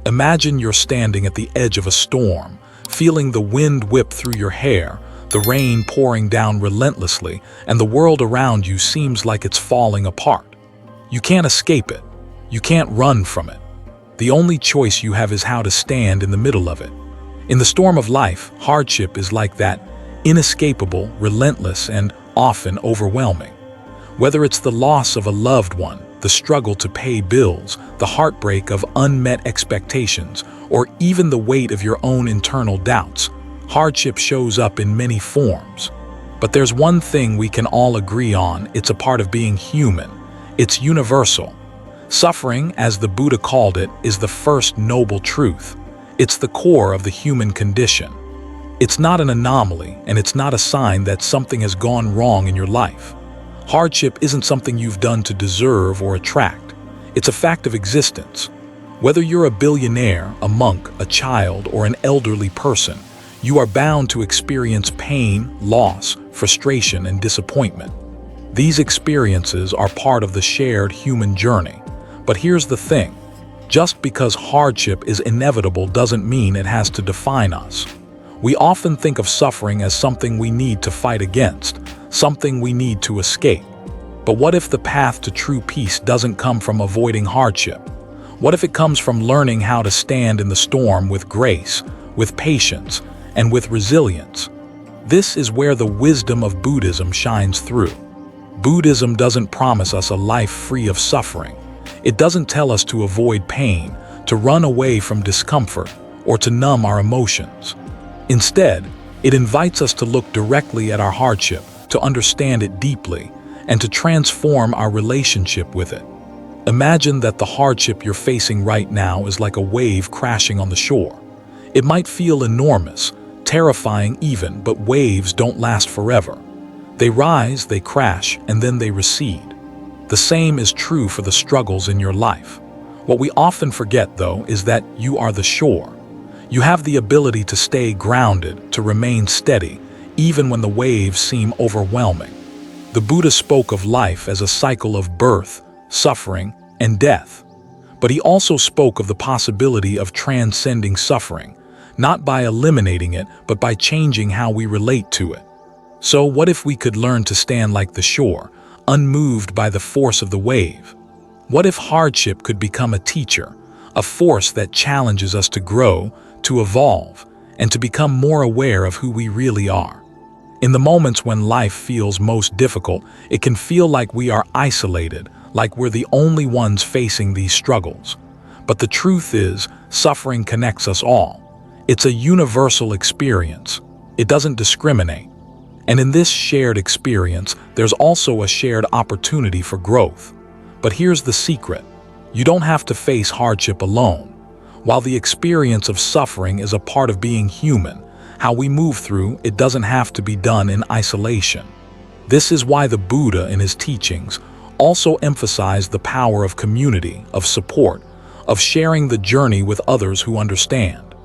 Imagine you're standing at the edge of a storm, feeling the wind whip through your hair, the rain pouring down relentlessly, and the world around you seems like it's falling apart. You can't escape it. You can't run from it. The only choice you have is how to stand in the middle of it. In the storm of life, hardship is like that, inescapable, relentless, and often overwhelming. Whether it's the loss of a loved one, the struggle to pay bills, the heartbreak of unmet expectations, or even the weight of your own internal doubts, hardship shows up in many forms. But there's one thing we can all agree on: it's a part of being human. It's universal. Suffering, as the Buddha called it, is the first noble truth. It's the core of the human condition. It's not an anomaly, and it's not a sign that something has gone wrong in your life. Hardship isn't something you've done to deserve or attract. It's a fact of existence. Whether you're a billionaire, a monk, a child, or an elderly person, you are bound to experience pain, loss, frustration, and disappointment. These experiences are part of the shared human journey. But here's the thing: just because hardship is inevitable doesn't mean it has to define us. We often think of suffering as something we need to fight against, something we need to escape. But what if the path to true peace doesn't come from avoiding hardship? What if it comes from learning how to stand in the storm with grace, with patience, and with resilience? This is where the wisdom of Buddhism shines through. Buddhism doesn't promise us a life free of suffering. It doesn't tell us to avoid pain, to run away from discomfort, or to numb our emotions. Instead, it invites us to look directly at our hardship, to understand it deeply, and to transform our relationship with it. Imagine that the hardship you're facing right now is like a wave crashing on the shore. It might feel enormous, terrifying even, but waves don't last forever. They rise, they crash, and then they recede. The same is true for the struggles in your life. What we often forget, though, is that you are the shore. You have the ability to stay grounded, to remain steady, even when the waves seem overwhelming. The Buddha spoke of life as a cycle of birth, suffering, and death. But he also spoke of the possibility of transcending suffering, not by eliminating it, but by changing how we relate to it. So what if we could learn to stand like the shore, unmoved by the force of the wave? What if hardship could become a teacher, a force that challenges us to grow, to evolve, and to become more aware of who we really are? In the moments when life feels most difficult, it can feel like we are isolated, like we're the only ones facing these struggles. But the truth is, suffering connects us all. It's a universal experience. It doesn't discriminate. And in this shared experience, there's also a shared opportunity for growth. But here's the secret: you don't have to face hardship alone. While the experience of suffering is a part of being human, how we move through it doesn't have to be done in isolation. This is why the Buddha in his teachings also emphasized the power of community, of support, of sharing the journey with others who understand.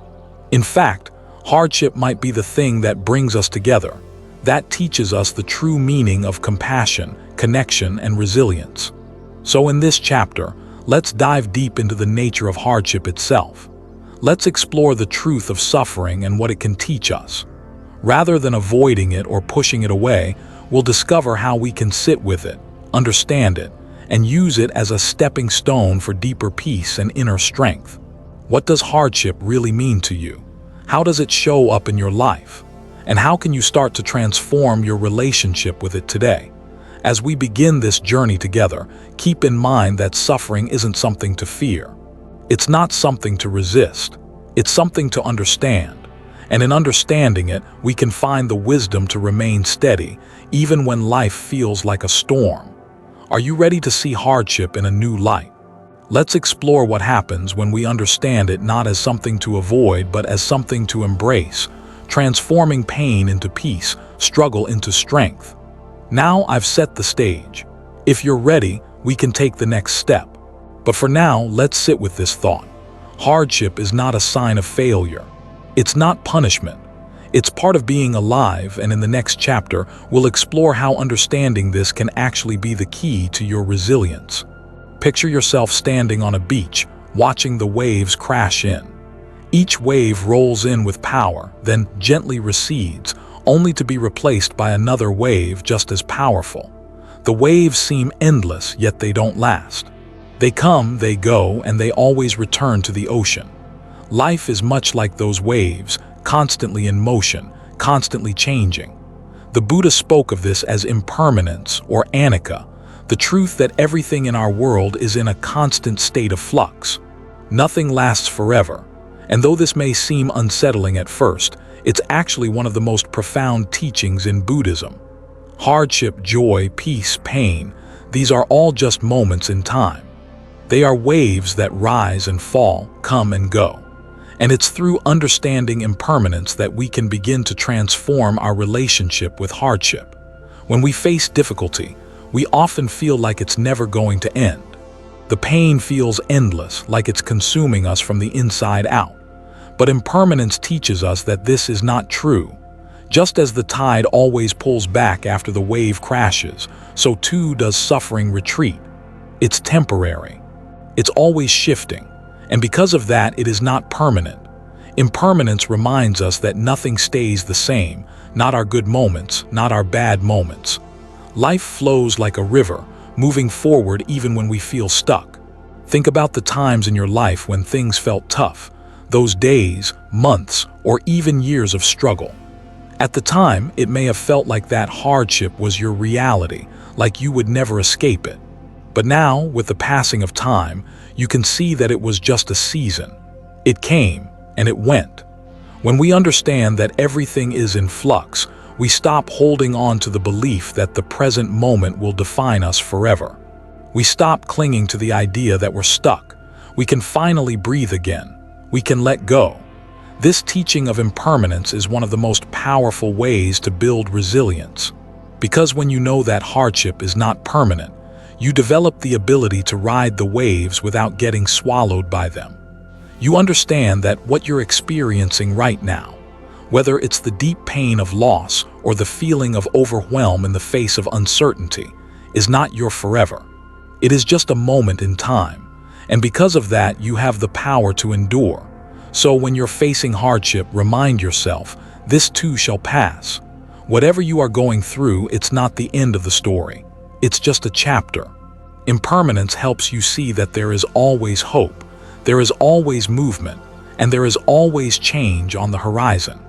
In fact, hardship might be the thing that brings us together, that teaches us the true meaning of compassion, connection, and resilience. So in this chapter, let's dive deep into the nature of hardship itself. Let's explore the truth of suffering and what it can teach us. Rather than avoiding it or pushing it away, we'll discover how we can sit with it, understand it, and use it as a stepping stone for deeper peace and inner strength. What does hardship really mean to you? How does it show up in your life? And how can you start to transform your relationship with it today? As we begin this journey together, keep in mind that suffering isn't something to fear. It's not something to resist. It's something to understand. And in understanding it, we can find the wisdom to remain steady, even when life feels like a storm. Are you ready to see hardship in a new light? Let's explore what happens when we understand it not as something to avoid, but as something to embrace, transforming pain into peace, struggle into strength. Now I've set the stage. If you're ready, we can take the next step. But for now, let's sit with this thought. Hardship is not a sign of failure. It's not punishment. It's part of being alive, and in the next chapter, we'll explore how understanding this can actually be the key to your resilience. Picture yourself standing on a beach, watching the waves crash in. Each wave rolls in with power, then gently recedes, only to be replaced by another wave just as powerful. The waves seem endless, yet they don't last. They come, they go, and they always return to the ocean. Life is much like those waves, constantly in motion, constantly changing. The Buddha spoke of this as impermanence or anicca, the truth that everything in our world is in a constant state of flux. Nothing lasts forever, and though this may seem unsettling at first, it's actually one of the most profound teachings in Buddhism. Hardship, joy, peace, pain, these are all just moments in time. They are waves that rise and fall, come and go. And it's through understanding impermanence that we can begin to transform our relationship with hardship. When we face difficulty, we often feel like it's never going to end. The pain feels endless, like it's consuming us from the inside out. But impermanence teaches us that this is not true. Just as the tide always pulls back after the wave crashes, so too does suffering retreat. It's temporary. It's always shifting. And because of that, it is not permanent. Impermanence reminds us that nothing stays the same, not our good moments, not our bad moments. Life flows like a river, moving forward even when we feel stuck. Think about the times in your life when things felt tough, those days, months, or even years of struggle. At the time, it may have felt like that hardship was your reality, like you would never escape it. But now, with the passing of time, you can see that it was just a season. It came, and it went. When we understand that everything is in flux, we stop holding on to the belief that the present moment will define us forever. We stop clinging to the idea that we're stuck. We can finally breathe again. We can let go. This teaching of impermanence is one of the most powerful ways to build resilience. Because when you know that hardship is not permanent, you develop the ability to ride the waves without getting swallowed by them. You understand that what you're experiencing right now, whether it's the deep pain of loss or the feeling of overwhelm in the face of uncertainty, is not your forever. It is just a moment in time, and because of that, you have the power to endure. So when you're facing hardship, remind yourself, this too shall pass. Whatever you are going through, it's not the end of the story. It's just a chapter. Impermanence helps you see that there is always hope, there is always movement, and there is always change on the horizon.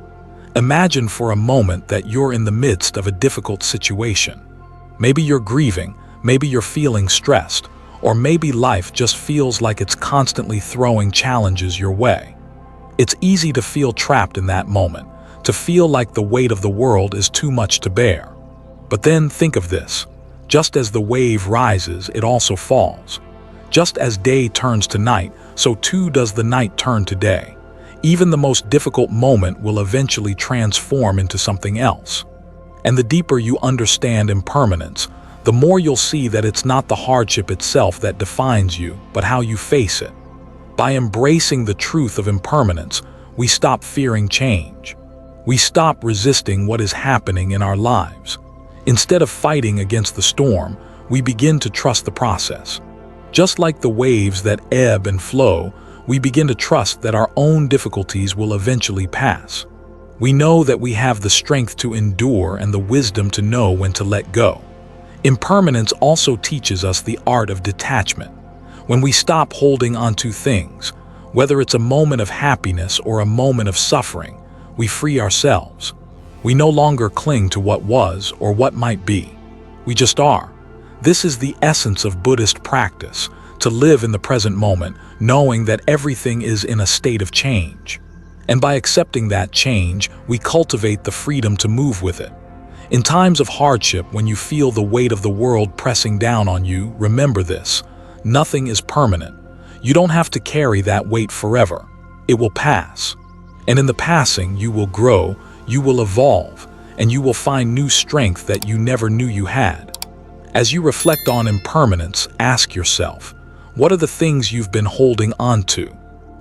Imagine for a moment that you're in the midst of a difficult situation. Maybe you're grieving, maybe you're feeling stressed, or maybe life just feels like it's constantly throwing challenges your way. It's easy to feel trapped in that moment, to feel like the weight of the world is too much to bear. But then think of this. Just as the wave rises, it also falls. Just as day turns to night, so too does the night turn to day. Even the most difficult moment will eventually transform into something else. And the deeper you understand impermanence, the more you'll see that it's not the hardship itself that defines you, but how you face it. By embracing the truth of impermanence, we stop fearing change. We stop resisting what is happening in our lives. Instead of fighting against the storm, we begin to trust the process. Just like the waves that ebb and flow, we begin to trust that our own difficulties will eventually pass. We know that we have the strength to endure and the wisdom to know when to let go. Impermanence also teaches us the art of detachment. When we stop holding on to things, whether it's a moment of happiness or a moment of suffering, we free ourselves. We no longer cling to what was or what might be. We just are. This is the essence of Buddhist practice, to live in the present moment, knowing that everything is in a state of change. And by accepting that change, we cultivate the freedom to move with it. In times of hardship, when you feel the weight of the world pressing down on you, remember this: nothing is permanent. You don't have to carry that weight forever. It will pass. And in the passing, you will grow, you will evolve, and you will find new strength that you never knew you had. As you reflect on impermanence, ask yourself, what are the things you've been holding on to?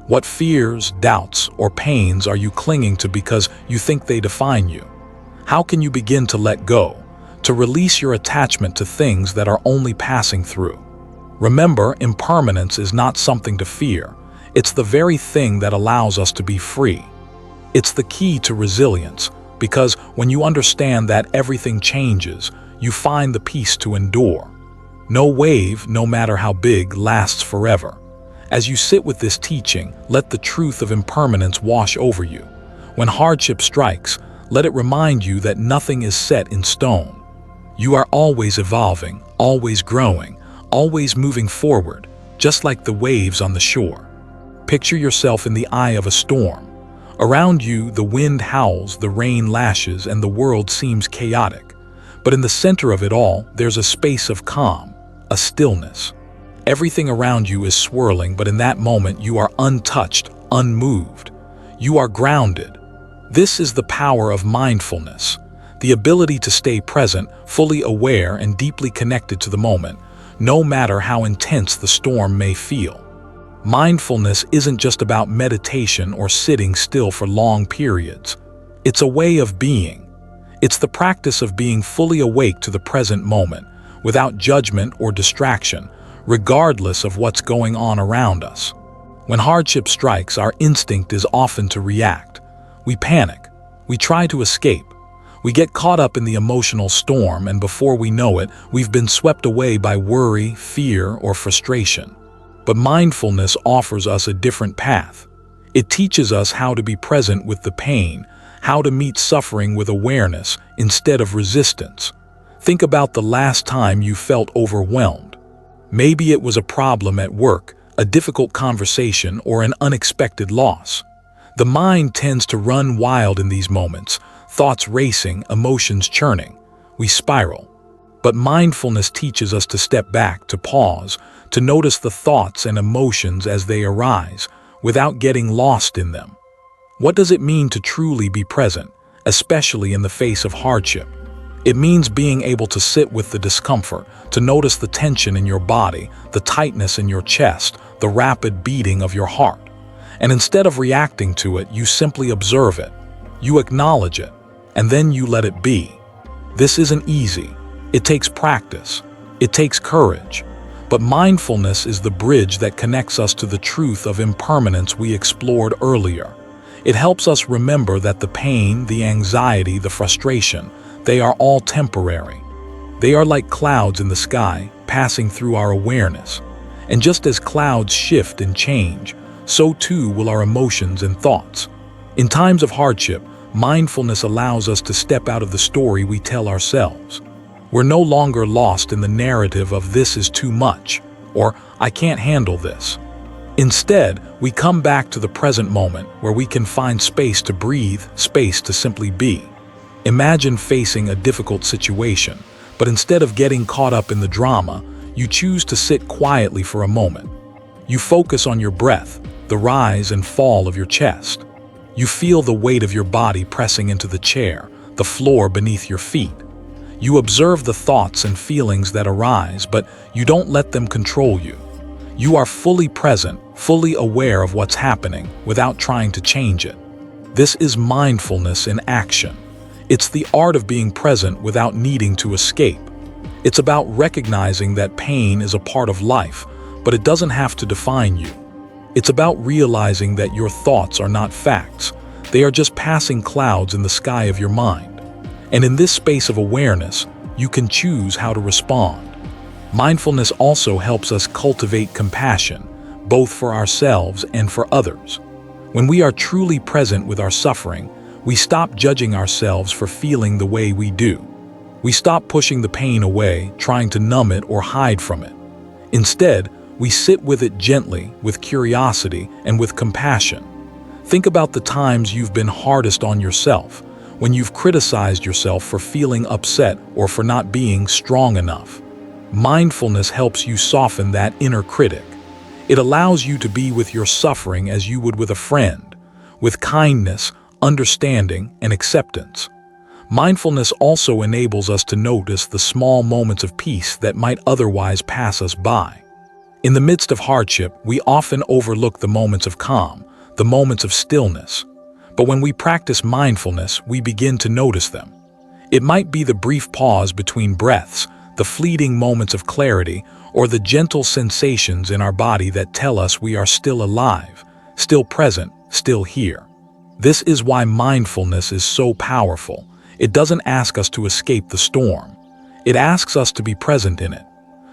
What fears, doubts, or pains are you clinging to because you think they define you? How can you begin to let go, to release your attachment to things that are only passing through? Remember, impermanence is not something to fear. It's the very thing that allows us to be free. It's the key to resilience, because when you understand that everything changes, you find the peace to endure. No wave, no matter how big, lasts forever. As you sit with this teaching, let the truth of impermanence wash over you. When hardship strikes, let it remind you that nothing is set in stone. You are always evolving, always growing, always moving forward, just like the waves on the shore. Picture yourself in the eye of a storm. Around you, the wind howls, the rain lashes, and the world seems chaotic. But in the center of it all, there's a space of calm, a stillness. Everything around you is swirling, but in that moment you are untouched, unmoved. You are grounded. This is the power of mindfulness, the ability to stay present, fully aware and deeply connected to the moment, no matter how intense the storm may feel. Mindfulness isn't just about meditation or sitting still for long periods. It's a way of being. It's the practice of being fully awake to the present moment, without judgment or distraction, regardless of what's going on around us. When hardship strikes, our instinct is often to react. We panic. We try to escape. We get caught up in the emotional storm, and before we know it, we've been swept away by worry, fear, or frustration. But mindfulness offers us a different path. It teaches us how to be present with the pain, how to meet suffering with awareness instead of resistance. Think about the last time you felt overwhelmed. Maybe it was a problem at work, a difficult conversation, or an unexpected loss. The mind tends to run wild in these moments, thoughts racing, emotions churning. We spiral. But mindfulness teaches us to step back, to pause, to notice the thoughts and emotions as they arise, without getting lost in them. What does it mean to truly be present, especially in the face of hardship? It means being able to sit with the discomfort, to notice the tension in your body, the tightness in your chest, the rapid beating of your heart. And instead of reacting to it, you simply observe it. You acknowledge it, and then you let it be. This isn't easy. It takes practice. It takes courage. But mindfulness is the bridge that connects us to the truth of impermanence we explored earlier. It helps us remember that the pain, the anxiety, the frustration, they are all temporary. They are like clouds in the sky, passing through our awareness. And just as clouds shift and change, so too will our emotions and thoughts. In times of hardship, mindfulness allows us to step out of the story we tell ourselves. We're no longer lost in the narrative of "this is too much" or "I can't handle this." Instead, we come back to the present moment where we can find space to breathe, space to simply be. Imagine facing a difficult situation, but instead of getting caught up in the drama, you choose to sit quietly for a moment. You focus on your breath, the rise and fall of your chest. You feel the weight of your body pressing into the chair, the floor beneath your feet. You observe the thoughts and feelings that arise, but you don't let them control you. You are fully present, fully aware of what's happening, without trying to change it. This is mindfulness in action. It's the art of being present without needing to escape. It's about recognizing that pain is a part of life, but it doesn't have to define you. It's about realizing that your thoughts are not facts. They are just passing clouds in the sky of your mind. And in this space of awareness, you can choose how to respond. Mindfulness also helps us cultivate compassion, both for ourselves and for others. When we are truly present with our suffering, we stop judging ourselves for feeling the way we do. We stop pushing the pain away, trying to numb it or hide from it. Instead, we sit with it gently, with curiosity, and with compassion. Think about the times you've been hardest on yourself, when you've criticized yourself for feeling upset or for not being strong enough. Mindfulness helps you soften that inner critic. It allows you to be with your suffering as you would with a friend, with kindness, understanding, and acceptance. Mindfulness also enables us to notice the small moments of peace that might otherwise pass us by. In the midst of hardship, we often overlook the moments of calm, the moments of stillness. But when we practice mindfulness, we begin to notice them. It might be the brief pause between breaths, the fleeting moments of clarity, or the gentle sensations in our body that tell us we are still alive, still present, still here. This is why mindfulness is so powerful. It doesn't ask us to escape the storm. It asks us to be present in it,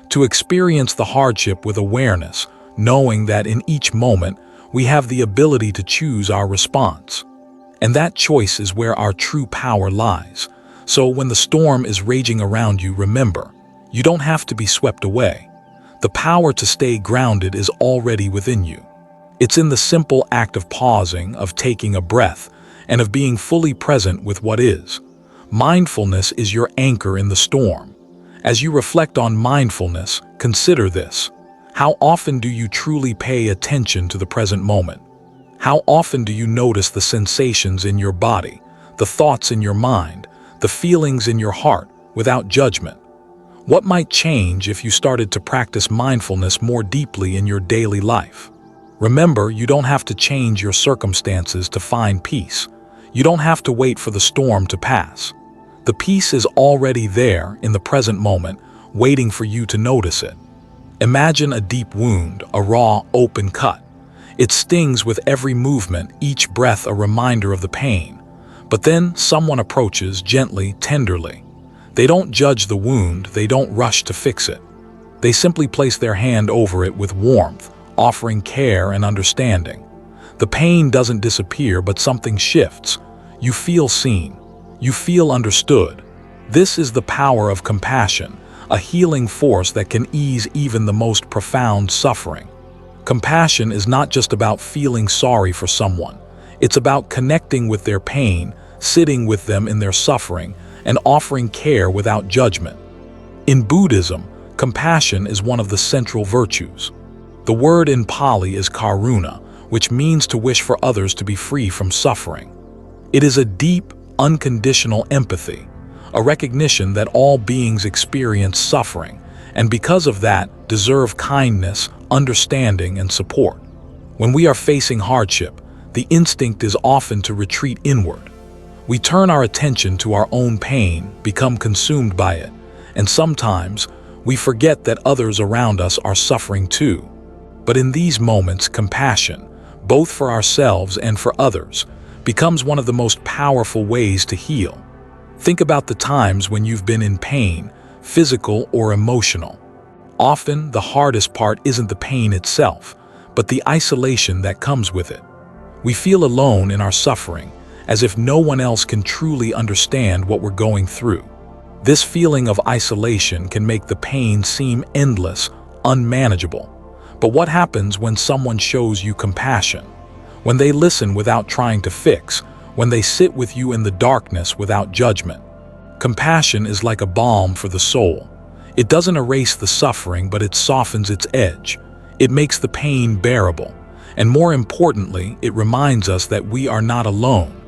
to experience the hardship with awareness, knowing that in each moment we have the ability to choose our response. And that choice is where our true power lies. So when the storm is raging around you, remember, you don't have to be swept away. The power to stay grounded is already within you. It's in the simple act of pausing, of taking a breath, and of being fully present with what is. Mindfulness is your anchor in the storm. As you reflect on mindfulness, consider this. How often do you truly pay attention to the present moment? How often do you notice the sensations in your body, the thoughts in your mind, the feelings in your heart without judgment? What might change if you started to practice mindfulness more deeply in your daily life? Remember, you don't have to change your circumstances to find peace. You don't have to wait for the storm to pass. The peace is already there in the present moment, waiting for you to notice it. Imagine a deep wound, a raw, open cut. It stings with every movement, each breath a reminder of the pain. But then someone approaches gently, tenderly. They don't judge the wound, they don't rush to fix it. They simply place their hand over it with warmth, offering care and understanding. The pain doesn't disappear, but something shifts. You feel seen. You feel understood. This is the power of compassion, a healing force that can ease even the most profound suffering. Compassion is not just about feeling sorry for someone. It's about connecting with their pain, sitting with them in their suffering, and offering care without judgment. In Buddhism, compassion is one of the central virtues. The word in Pali is karuna, which means to wish for others to be free from suffering. It is a deep, unconditional empathy, a recognition that all beings experience suffering, and because of that, deserve kindness, understanding, and support. When we are facing hardship, the instinct is often to retreat inward. We turn our attention to our own pain, become consumed by it, and sometimes we forget that others around us are suffering too. But in these moments, compassion, both for ourselves and for others, becomes one of the most powerful ways to heal. Think about the times when you've been in pain, physical or emotional. Often, the hardest part isn't the pain itself, but the isolation that comes with it. We feel alone in our suffering, as if no one else can truly understand what we're going through. This feeling of isolation can make the pain seem endless, unmanageable. But what happens when someone shows you compassion? When they listen without trying to fix, when they sit with you in the darkness without judgment. Compassion is like a balm for the soul. It doesn't erase the suffering, but it softens its edge. It makes the pain bearable. And more importantly, it reminds us that we are not alone.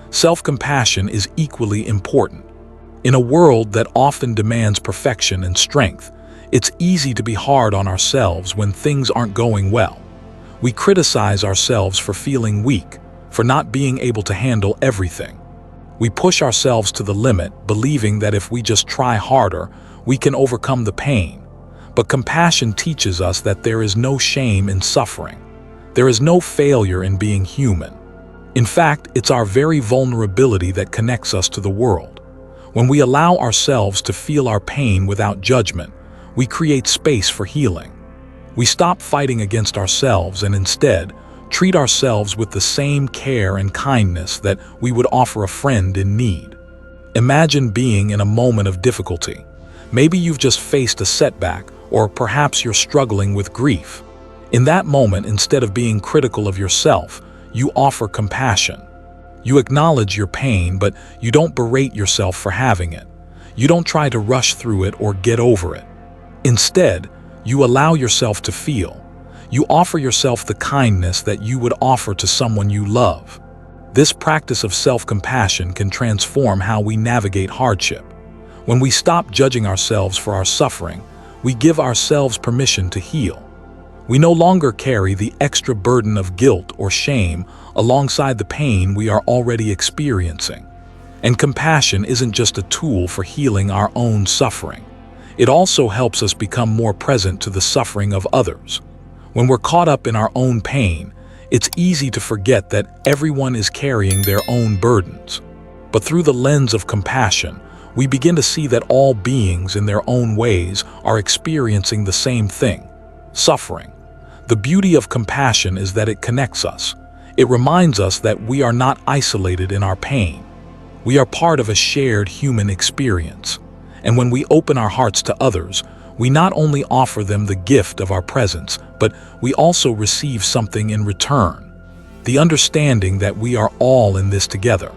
Self-compassion is equally important. In a world that often demands perfection and strength, it's easy to be hard on ourselves when things aren't going well. We criticize ourselves for feeling weak, for not being able to handle everything. We push ourselves to the limit, believing that if we just try harder, we can overcome the pain. But compassion teaches us that there is no shame in suffering. There is no failure in being human. In fact, it's our very vulnerability that connects us to the world. When we allow ourselves to feel our pain without judgment, we create space for healing. We stop fighting against ourselves and instead treat ourselves with the same care and kindness that we would offer a friend in need. Imagine being in a moment of difficulty. Maybe you've just faced a setback, or perhaps you're struggling with grief. In that moment, instead of being critical of yourself, you offer compassion. You acknowledge your pain, but you don't berate yourself for having it. You don't try to rush through it or get over it. Instead, you allow yourself to feel. You offer yourself the kindness that you would offer to someone you love. This practice of self-compassion can transform how we navigate hardship. When we stop judging ourselves for our suffering, we give ourselves permission to heal. We no longer carry the extra burden of guilt or shame alongside the pain we are already experiencing. And compassion isn't just a tool for healing our own suffering. It also helps us become more present to the suffering of others. When we're caught up in our own pain, it's easy to forget that everyone is carrying their own burdens. But through the lens of compassion, we begin to see that all beings in their own ways are experiencing the same thing: suffering. The beauty of compassion is that it connects us. It reminds us that we are not isolated in our pain. We are part of a shared human experience. And when we open our hearts to others, we not only offer them the gift of our presence, but we also receive something in return: the understanding that we are all in this together.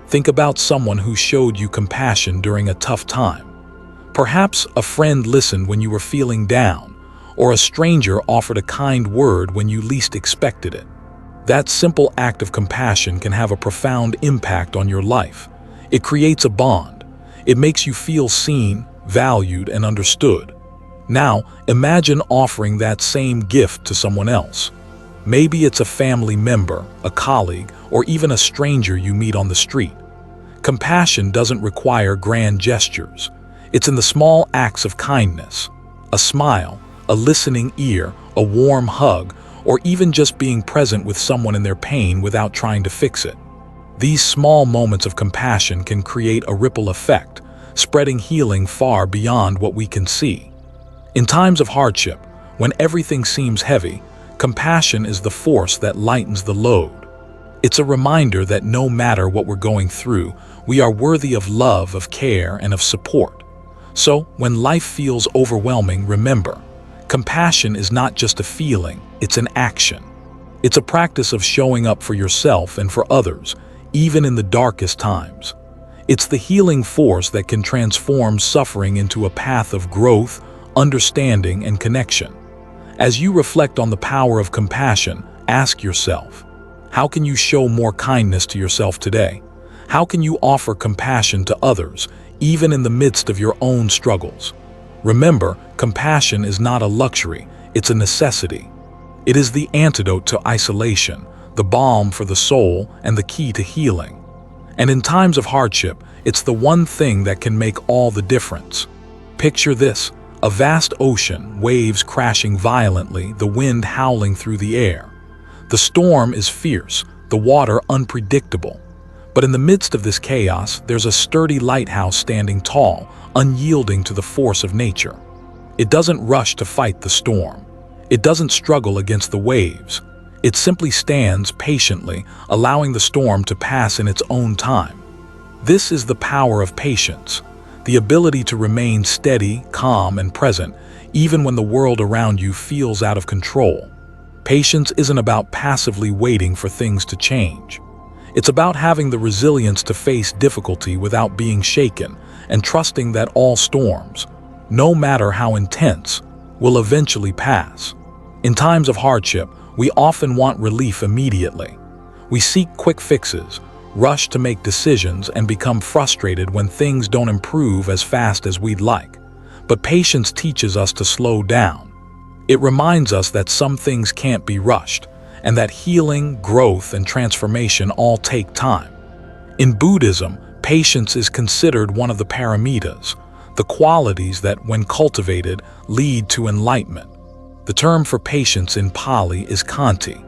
Think about someone who showed you compassion during a tough time. Perhaps a friend listened when you were feeling down, or a stranger offered a kind word when you least expected it. That simple act of compassion can have a profound impact on your life. It creates a bond. It makes you feel seen, valued, and understood. Now, imagine offering that same gift to someone else. Maybe it's a family member, a colleague, or even a stranger you meet on the street. Compassion doesn't require grand gestures. It's in the small acts of kindness: a smile, a listening ear, a warm hug, or even just being present with someone in their pain without trying to fix it. These small moments of compassion can create a ripple effect, spreading healing far beyond what we can see. In times of hardship, when everything seems heavy, compassion is the force that lightens the load. It's a reminder that no matter what we're going through, we are worthy of love, of care, and of support. So, when life feels overwhelming, remember, compassion is not just a feeling, it's an action. It's a practice of showing up for yourself and for others, even in the darkest times. It's the healing force that can transform suffering into a path of growth, understanding, and connection. As you reflect on the power of compassion, ask yourself, how can you show more kindness to yourself today? How can you offer compassion to others, even in the midst of your own struggles? Remember, compassion is not a luxury, it's a necessity. It is the antidote to isolation, the balm for the soul, and the key to healing. And in times of hardship, it's the one thing that can make all the difference. Picture this: a vast ocean, waves crashing violently, the wind howling through the air. The storm is fierce, the water unpredictable. But in the midst of this chaos, there's a sturdy lighthouse standing tall, unyielding to the force of nature. It doesn't rush to fight the storm. It doesn't struggle against the waves. It simply stands patiently, allowing the storm to pass in its own time. This is the power of patience, the ability to remain steady, calm, and present, even when the world around you feels out of control. Patience isn't about passively waiting for things to change. It's about having the resilience to face difficulty without being shaken, and trusting that all storms, no matter how intense, will eventually pass. In times of hardship, we often want relief immediately. We seek quick fixes, rush to make decisions, and become frustrated when things don't improve as fast as we'd like. But patience teaches us to slow down. It reminds us that some things can't be rushed, and that healing, growth, and transformation all take time. In Buddhism, patience is considered one of the paramitas, the qualities that, when cultivated, lead to enlightenment. The term for patience in Pali is khanti,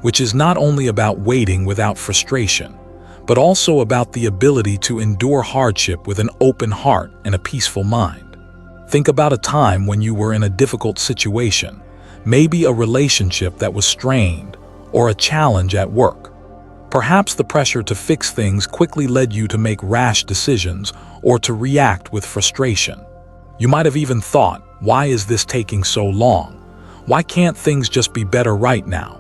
which is not only about waiting without frustration, but also about the ability to endure hardship with an open heart and a peaceful mind. Think about a time when you were in a difficult situation, maybe a relationship that was strained, or a challenge at work. Perhaps the pressure to fix things quickly led you to make rash decisions or to react with frustration. You might have even thought, why is this taking so long? Why can't things just be better right now?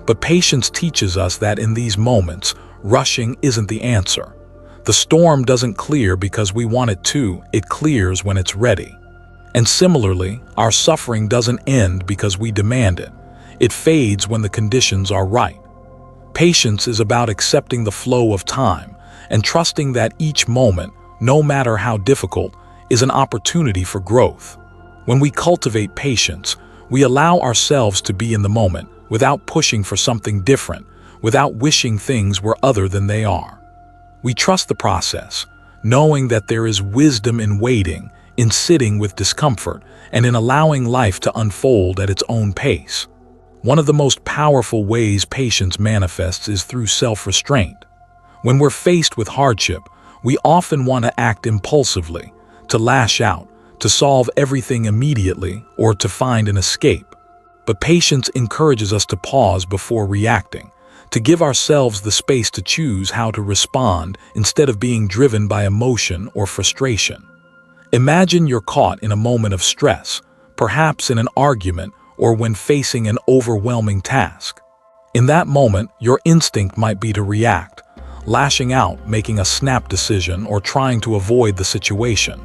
But patience teaches us that in these moments, rushing isn't the answer. The storm doesn't clear because we want it to, it clears when it's ready. And similarly, our suffering doesn't end because we demand it. It fades when the conditions are right. Patience is about accepting the flow of time and trusting that each moment, no matter how difficult, is an opportunity for growth. When we cultivate patience, we allow ourselves to be in the moment without pushing for something different, without wishing things were other than they are. We trust the process, knowing that there is wisdom in waiting, in sitting with discomfort, and in allowing life to unfold at its own pace. One of the most powerful ways patience manifests is through self-restraint. When we're faced with hardship, we often want to act impulsively, to lash out, to solve everything immediately, or to find an escape. But patience encourages us to pause before reacting, to give ourselves the space to choose how to respond instead of being driven by emotion or frustration. Imagine you're caught in a moment of stress, perhaps in an argument or when facing an overwhelming task. In that moment, your instinct might be to react, lashing out, making a snap decision, or trying to avoid the situation.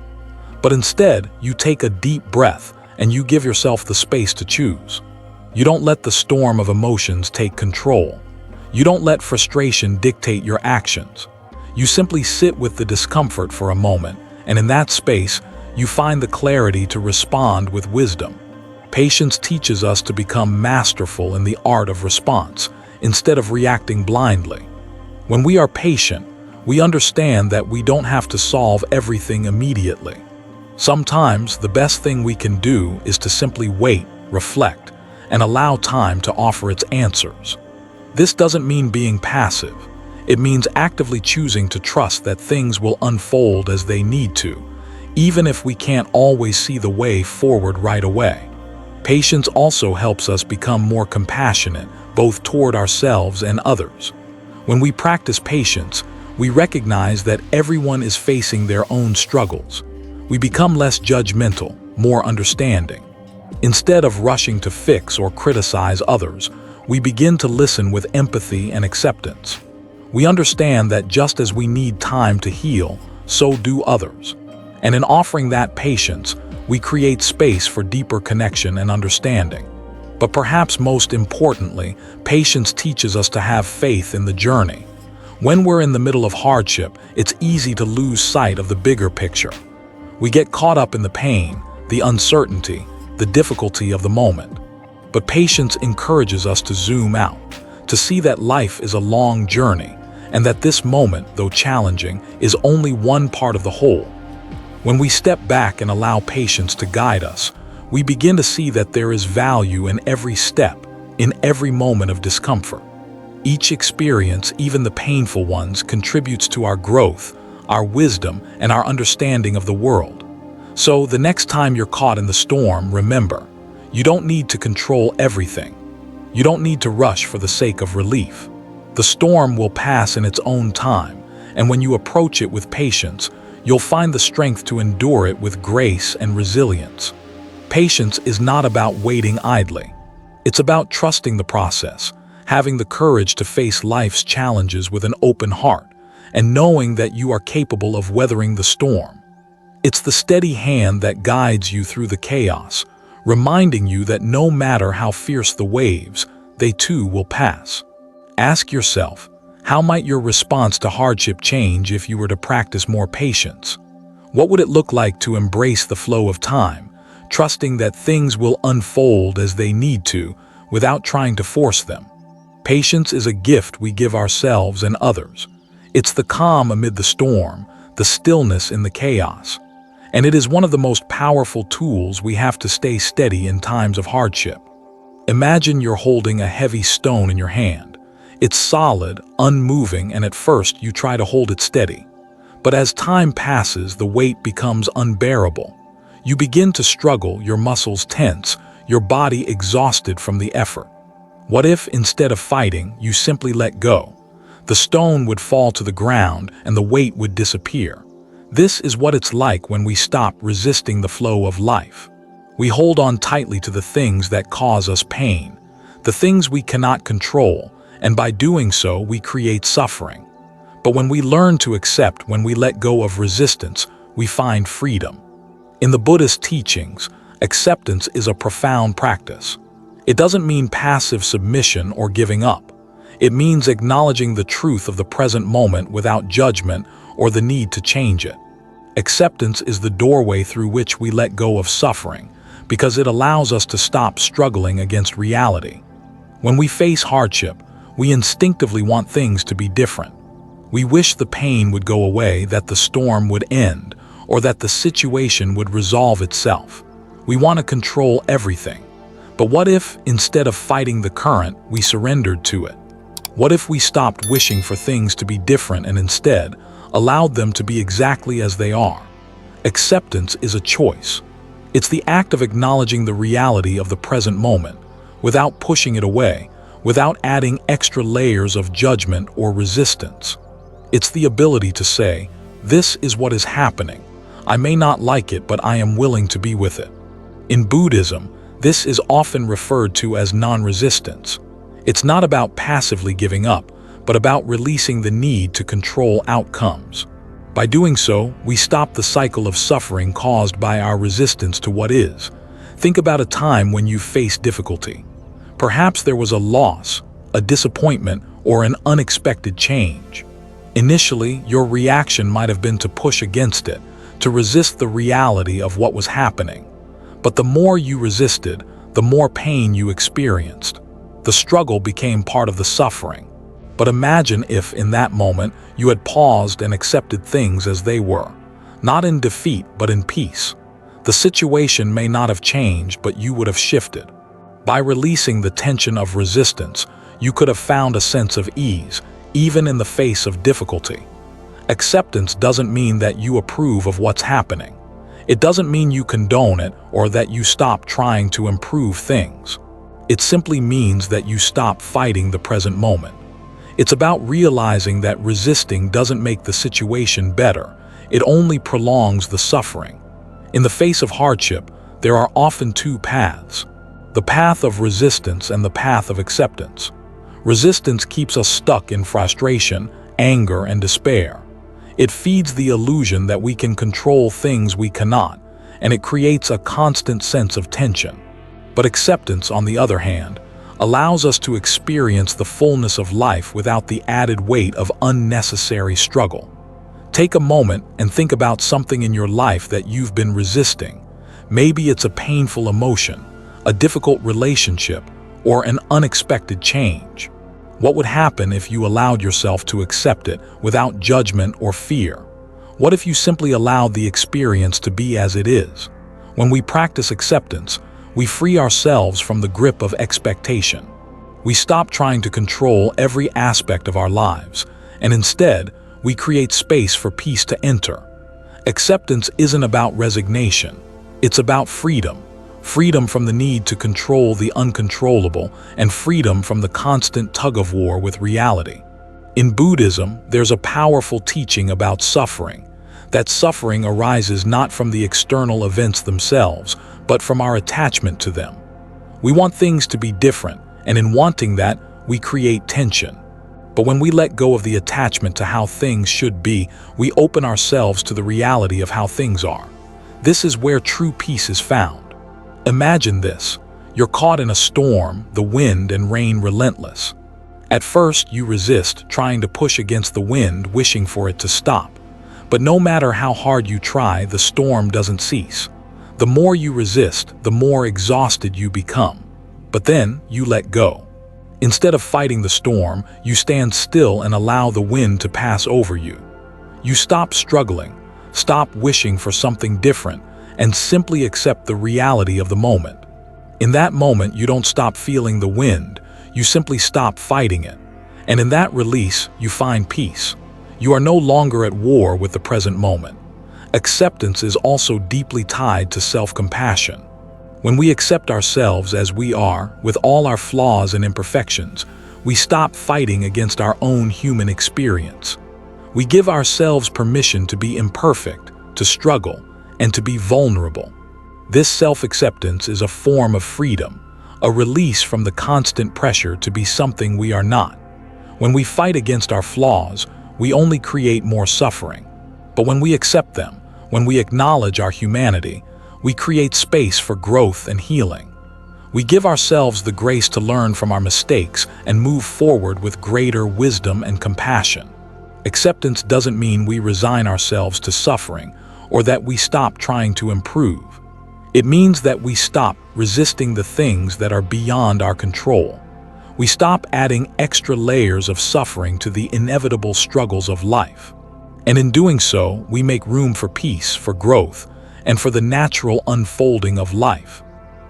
But instead, you take a deep breath and you give yourself the space to choose. You don't let the storm of emotions take control. You don't let frustration dictate your actions. You simply sit with the discomfort for a moment, and in that space, you find the clarity to respond with wisdom. Patience teaches us to become masterful in the art of response, instead of reacting blindly. When we are patient, we understand that we don't have to solve everything immediately. Sometimes the best thing we can do is to simply wait, reflect, and allow time to offer its answers. This doesn't mean being passive. It means actively choosing to trust that things will unfold as they need to, even if we can't always see the way forward right away. Patience also helps us become more compassionate, both toward ourselves and others. When we practice patience, we recognize that everyone is facing their own struggles. We become less judgmental, more understanding. Instead of rushing to fix or criticize others, we begin to listen with empathy and acceptance. We understand that just as we need time to heal, so do others. And in offering that patience, we create space for deeper connection and understanding. But perhaps most importantly, patience teaches us to have faith in the journey. When we're in the middle of hardship, it's easy to lose sight of the bigger picture. We get caught up in the pain, the uncertainty, the difficulty of the moment. But patience encourages us to zoom out, to see that life is a long journey, and that this moment, though challenging, is only one part of the whole. When we step back and allow patience to guide us, we begin to see that there is value in every step, in every moment of discomfort. Each experience, even the painful ones, contributes to our growth, our wisdom, and our understanding of the world. So, the next time you're caught in the storm, remember, you don't need to control everything. You don't need to rush for the sake of relief. The storm will pass in its own time, and when you approach it with patience, you'll find the strength to endure it with grace and resilience. Patience is not about waiting idly. It's about trusting the process, having the courage to face life's challenges with an open heart, and knowing that you are capable of weathering the storm. It's the steady hand that guides you through the chaos, reminding you that no matter how fierce the waves, they too will pass. Ask yourself, how might your response to hardship change if you were to practice more patience? What would it look like to embrace the flow of time, trusting that things will unfold as they need to, without trying to force them? Patience is a gift we give ourselves and others. It's the calm amid the storm, the stillness in the chaos. And it is one of the most powerful tools we have to stay steady in times of hardship. Imagine you're holding a heavy stone in your hand. It's solid, unmoving, and at first you try to hold it steady. But as time passes, the weight becomes unbearable. You begin to struggle, your muscles tense, your body exhausted from the effort. What if, instead of fighting, you simply let go? The stone would fall to the ground and the weight would disappear. This is what it's like when we stop resisting the flow of life. We hold on tightly to the things that cause us pain, the things we cannot control, and by doing so, we create suffering. But when we learn to accept, when we let go of resistance, we find freedom. In the Buddhist teachings, acceptance is a profound practice. It doesn't mean passive submission or giving up. It means acknowledging the truth of the present moment without judgment or the need to change it. Acceptance is the doorway through which we let go of suffering, because it allows us to stop struggling against reality. When we face hardship, we instinctively want things to be different. We wish the pain would go away, that the storm would end, or that the situation would resolve itself. We want to control everything. But what if, instead of fighting the current, we surrendered to it? What if we stopped wishing for things to be different and instead allowed them to be exactly as they are? Acceptance is a choice. It's the act of acknowledging the reality of the present moment, without pushing it away, without adding extra layers of judgment or resistance. It's the ability to say, "This is what is happening. I may not like it, but I am willing to be with it." In Buddhism, this is often referred to as non-resistance. It's not about passively giving up, but about releasing the need to control outcomes. By doing so, we stop the cycle of suffering caused by our resistance to what is. Think about a time when you faced difficulty. Perhaps there was a loss, a disappointment, or an unexpected change. Initially, your reaction might have been to push against it, to resist the reality of what was happening. But the more you resisted, the more pain you experienced. The struggle became part of the suffering. But imagine if, in that moment, you had paused and accepted things as they were, not in defeat, but in peace. The situation may not have changed, but you would have shifted. By releasing the tension of resistance, you could have found a sense of ease, even in the face of difficulty. Acceptance doesn't mean that you approve of what's happening. It doesn't mean you condone it or that you stop trying to improve things. It simply means that you stop fighting the present moment. It's about realizing that resisting doesn't make the situation better. It only prolongs the suffering. In the face of hardship, there are often two paths: the path of resistance and the path of acceptance. Resistance keeps us stuck in frustration, anger, and despair. It feeds the illusion that we can control things we cannot, and it creates a constant sense of tension. But acceptance, on the other hand, allows us to experience the fullness of life without the added weight of unnecessary struggle. Take a moment and think about something in your life that you've been resisting. Maybe it's a painful emotion, a difficult relationship, or an unexpected change. What would happen if you allowed yourself to accept it without judgment or fear? What if you simply allowed the experience to be as it is? When we practice acceptance, we free ourselves from the grip of expectation. We stop trying to control every aspect of our lives, and instead, we create space for peace to enter. Acceptance isn't about resignation. It's about freedom. Freedom from the need to control the uncontrollable, and freedom from the constant tug-of-war with reality. In Buddhism, there's a powerful teaching about suffering, that suffering arises not from the external events themselves, but from our attachment to them. We want things to be different, and in wanting that, we create tension. But when we let go of the attachment to how things should be, we open ourselves to the reality of how things are. This is where true peace is found. Imagine this. You're caught in a storm, the wind and rain relentless. At first, you resist, trying to push against the wind, wishing for it to stop. But no matter how hard you try, the storm doesn't cease. The more you resist, the more exhausted you become. But then, you let go. Instead of fighting the storm, you stand still and allow the wind to pass over you. You stop struggling, stop wishing for something different, and simply accept the reality of the moment. In that moment, you don't stop feeling the wind, you simply stop fighting it. And in that release, you find peace. You are no longer at war with the present moment. Acceptance is also deeply tied to self-compassion. When we accept ourselves as we are, with all our flaws and imperfections, we stop fighting against our own human experience. We give ourselves permission to be imperfect, to struggle, and to be vulnerable. This self-acceptance is a form of freedom, a release from the constant pressure to be something we are not. When we fight against our flaws, we only create more suffering. But when we accept them, when we acknowledge our humanity, we create space for growth and healing. We give ourselves the grace to learn from our mistakes and move forward with greater wisdom and compassion. Acceptance doesn't mean we resign ourselves to suffering or that we stop trying to improve. It means that we stop resisting the things that are beyond our control. We stop adding extra layers of suffering to the inevitable struggles of life. And in doing so, we make room for peace, for growth, and for the natural unfolding of life.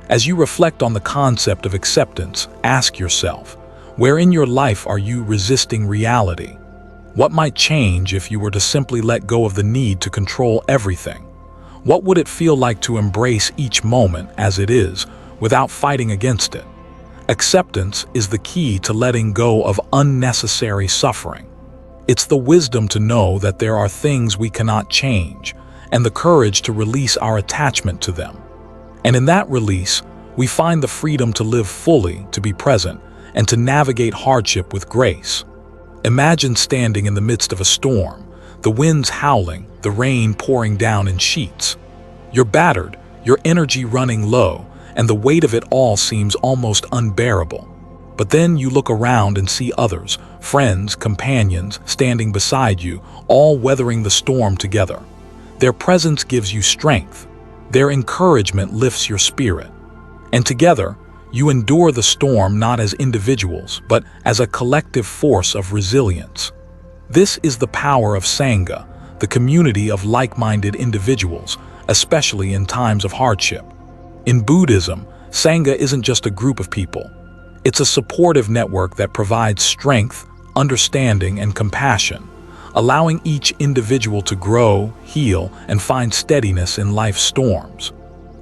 As you reflect on the concept of acceptance, ask yourself, where in your life are you resisting reality? What might change if you were to simply let go of the need to control everything? What would it feel like to embrace each moment as it is, without fighting against it? Acceptance is the key to letting go of unnecessary suffering. It's the wisdom to know that there are things we cannot change, and the courage to release our attachment to them. And in that release, we find the freedom to live fully, to be present, and to navigate hardship with grace. Imagine standing in the midst of a storm, the winds howling, the rain pouring down in sheets. You're battered, your energy running low, and the weight of it all seems almost unbearable. But then you look around and see others, friends, companions, standing beside you, all weathering the storm together. Their presence gives you strength. Their encouragement lifts your spirit. And together, you endure the storm not as individuals, but as a collective force of resilience. This is the power of Sangha, the community of like-minded individuals, especially in times of hardship. In Buddhism, Sangha isn't just a group of people. It's a supportive network that provides strength, understanding, and compassion, allowing each individual to grow, heal, and find steadiness in life's storms.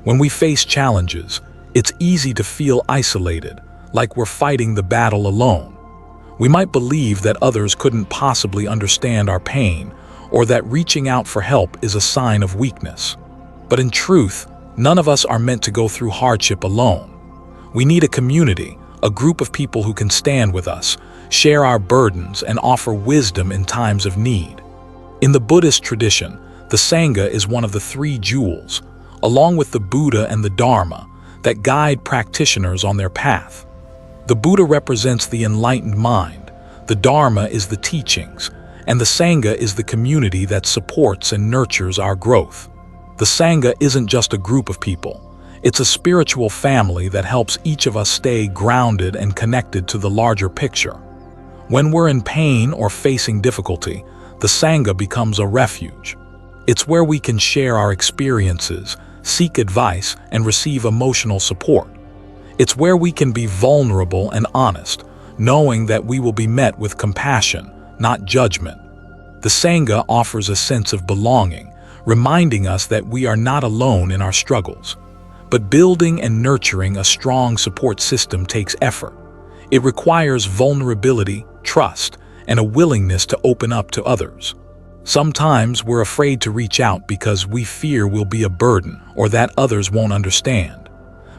When we face challenges, it's easy to feel isolated, like we're fighting the battle alone. We might believe that others couldn't possibly understand our pain, or that reaching out for help is a sign of weakness. But in truth, none of us are meant to go through hardship alone. We need a community, a group of people who can stand with us, share our burdens, and offer wisdom in times of need. In the Buddhist tradition, the Sangha is one of the three jewels, along with the Buddha and the Dharma, that guide practitioners on their path. The Buddha represents the enlightened mind, the Dharma is the teachings, and the Sangha is the community that supports and nurtures our growth. The Sangha isn't just a group of people. It's a spiritual family that helps each of us stay grounded and connected to the larger picture. When we're in pain or facing difficulty, the Sangha becomes a refuge. It's where we can share our experiences, seek advice, and receive emotional support. It's where we can be vulnerable and honest, knowing that we will be met with compassion, not judgment. The Sangha offers a sense of belonging, reminding us that we are not alone in our struggles. But building and nurturing a strong support system takes effort. It requires vulnerability, trust, and a willingness to open up to others. Sometimes we're afraid to reach out because we fear we'll be a burden or that others won't understand.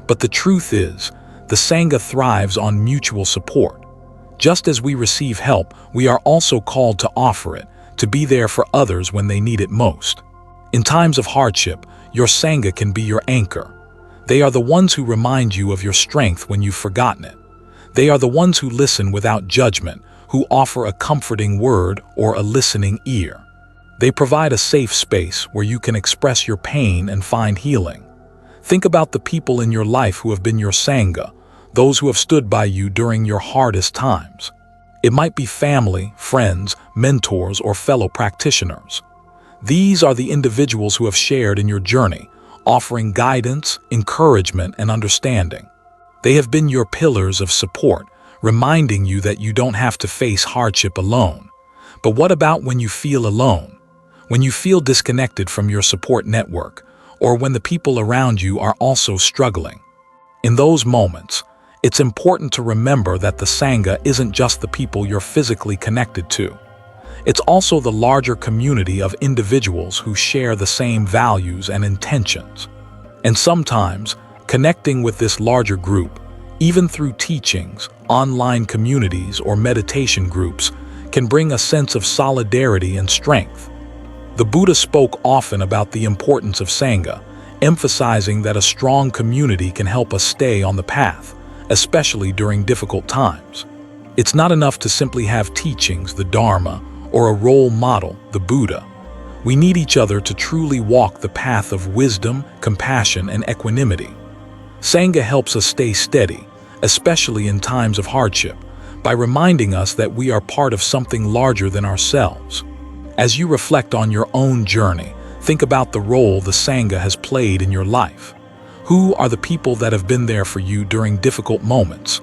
But the truth is, the Sangha thrives on mutual support. Just as we receive help, we are also called to offer it, to be there for others when they need it most. In times of hardship, your Sangha can be your anchor. They are the ones who remind you of your strength when you've forgotten it. They are the ones who listen without judgment, who offer a comforting word or a listening ear. They provide a safe space where you can express your pain and find healing. Think about the people in your life who have been your Sangha, those who have stood by you during your hardest times. It might be family, friends, mentors, or fellow practitioners. These are the individuals who have shared in your journey, offering guidance, encouragement, and understanding. They have been your pillars of support, reminding you that you don't have to face hardship alone. But what about when you feel alone? When you feel disconnected from your support network, or when the people around you are also struggling? In those moments, it's important to remember that the Sangha isn't just the people you're physically connected to. It's also the larger community of individuals who share the same values and intentions. And sometimes, connecting with this larger group, even through teachings, online communities, or meditation groups, can bring a sense of solidarity and strength. The Buddha spoke often about the importance of Sangha, emphasizing that a strong community can help us stay on the path, especially during difficult times. It's not enough to simply have teachings, the Dharma, or a role model, the Buddha. We need each other to truly walk the path of wisdom, compassion, and equanimity. Sangha helps us stay steady, especially in times of hardship, by reminding us that we are part of something larger than ourselves. As you reflect on your own journey, think about the role the Sangha has played in your life. Who are the people that have been there for you during difficult moments?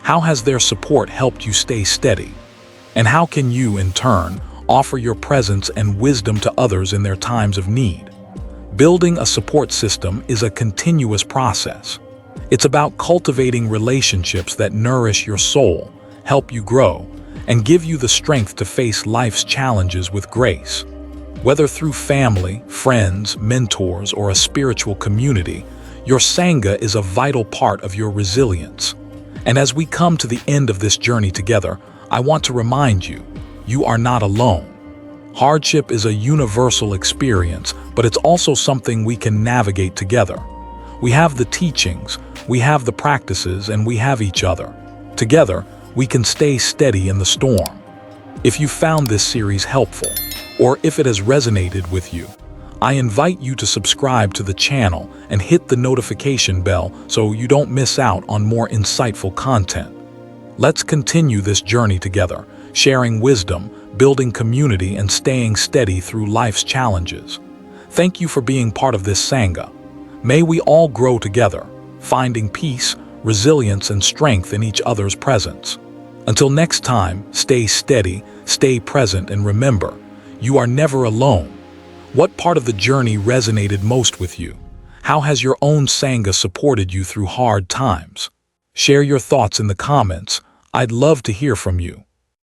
How has their support helped you stay steady? And how can you, in turn, offer your presence and wisdom to others in their times of need? Building a support system is a continuous process. It's about cultivating relationships that nourish your soul, help you grow, and give you the strength to face life's challenges with grace. Whether through family, friends, mentors, or a spiritual community, your Sangha is a vital part of your resilience. And as we come to the end of this journey together, I want to remind you, you are not alone. Hardship is a universal experience, but it's also something we can navigate together. We have the teachings, we have the practices, and we have each other. Together, we can stay steady in the storm. If you found this series helpful, or if it has resonated with you, I invite you to subscribe to the channel and hit the notification bell so you don't miss out on more insightful content. Let's continue this journey together, sharing wisdom, building community, and staying steady through life's challenges. Thank you for being part of this Sangha. May we all grow together, finding peace, resilience, and strength in each other's presence. Until next time, stay steady, stay present, and remember, you are never alone. What part of the journey resonated most with you? How has your own Sangha supported you through hard times? Share your thoughts in the comments. I'd love to hear from you.